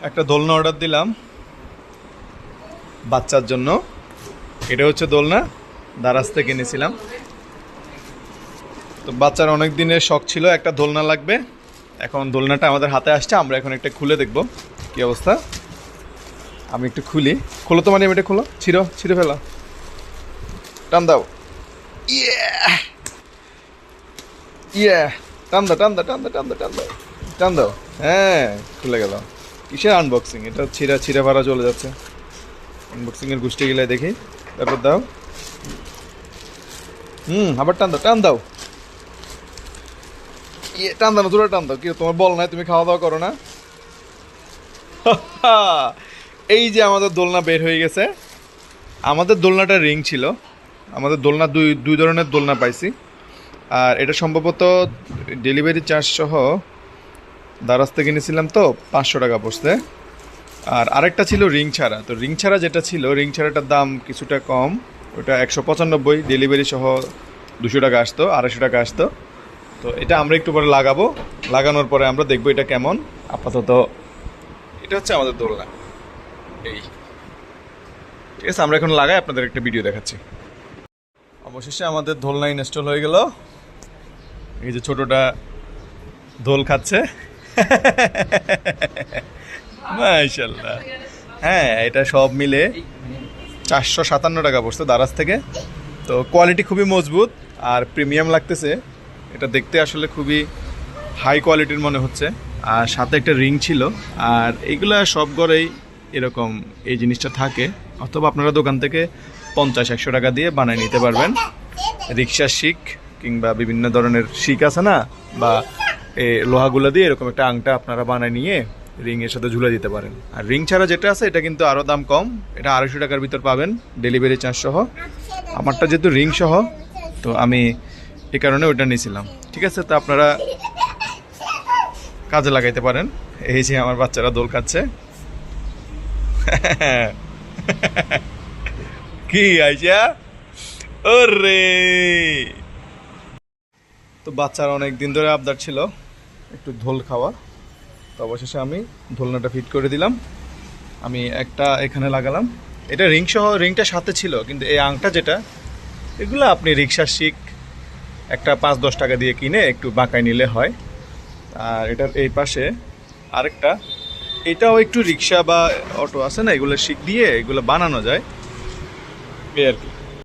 একটা দোলনা অর্ডার দিলাম বাচ্চার জন্য। এটা হচ্ছে দোলনা, দারাজ থেকে কিনেছিলাম। তো বাচ্চার অনেক দিনের শখ ছিল একটা দোলনা লাগবে। এখন দোলনাটা আমাদের হাতে আসছে, আমরা এখন একটা খুলে দেখব কি অবস্থা। আমি একটু খুলি। খোলো তো, মানে এটা খোলো, ছিঁড়ে ফেলা, টান দাও। ইয়ে টান দাও, টান দাও, টান দাও, টান দাও, টান দাও, টান দাও। হ্যাঁ, খুলে গেল। কিসের আনবক্সিং? এটা ছিঁড়ে ভাড়া চলে যাচ্ছে। আনবক্সিং এর গোষ্ঠী গেলে দেখি, তারপর দাও। আবার টান দাও, টান দাও। ইয়ে টান দাও না, জোরে টান দাও। কি তোমার বল নাই, তুমি খাওয়া দাওয়া করো না? এই যে আমাদের দোলনা বের হয়ে গেছে। আমাদের দোলনাটা রিং ছিল। আমাদের দোলনা দুই ধরনের দোলনা পাইছি। আর এটা সম্ভবত ডেলিভারি চার্জ সহ দারাজ থেকে কিনেছিলাম, তো 500 টাকা পড়ছে। আর আরেকটা ছিল রিং ছাড়া। তো রিং ছাড়া যেটা ছিল, রিং ছাড়াটার দাম কিছুটা কম। ওটা 195, ডেলিভারি সহ 200 টাকা আসতো, 250 টাকা আসতো। তো এটা আমরা একটু পরে লাগাবো। লাগানোর পরে আমরা দেখবো এটা কেমন। আপাতত এটা হচ্ছে আমাদের দোলনা। এই ঠিক আছে, আমরা এখন লাগাই, আপনাদের একটা ভিডিও দেখাচ্ছি। অবশেষে আমাদের দোলনা ইনস্টল হয়ে গেল। এই যে ছোটটা দোল খাচ্ছে। মাশাআল্লাহ। হ্যাঁ, এটা সব মিলে 457 টাকা পড়ছে দারাজ থেকে। তো কোয়ালিটি খুবই মজবুত আর প্রিমিয়াম লাগতেছে। এটা দেখতে আসলে খুবই হাই কোয়ালিটির মনে হচ্ছে। আর সাথে একটা রিং ছিল। আর এইগুলা সব ঘরেই এরকম এই জিনিসটা থাকে, অথবা আপনারা দোকান থেকে 50-100 টাকা দিয়ে বানিয়ে নিতে পারবেন। রিক্সার শিক কিংবা বিভিন্ন ধরনের শিক আছে না, বা লোহাগুলো দিয়ে এরকম একটা আংটা আপনারা বানিয়ে নিয়ে রিংয়ের সাথে ঝুলে দিতে পারেন। আর রিং ছাড়া যেটা আছে এটা কিন্তু আরও দাম কম। এটা 250 টাকার ভিতর পাবেন, ডেলিভারি চার্জ সহ। আমারটা যেহেতু রিং সহ, তো আমি এই কারণে ওইটা নিয়েছিলাম। ঠিক আছে, তো আপনারা কাজে লাগাইতে পারেন। এই যে আমার বাচ্চারা দোল খাচ্ছে। কি আইসা ওরে। তো বাচ্চার অনেক দিন ধরে আবদার ছিল একটু দোল খাওয়া। তো অবশেষে আমি দোলনাটা ফিট করে দিলাম। আমি একটা এখানে লাগালাম। এটা রিং সহ, রিংটা সাথে ছিল, কিন্তু এই আংটা যেটা, এগুলো আপনি রিক্সার শিক একটা 5-10 টাকা দিয়ে কিনে একটু বাঁকায় নিলে হয়। আর এটার এই পাশে আরেকটা, এটাও একটু রিক্সা বা অটো আছে না, এগুলো শিক দিয়ে এগুলো বানানো যায় এই আর কি।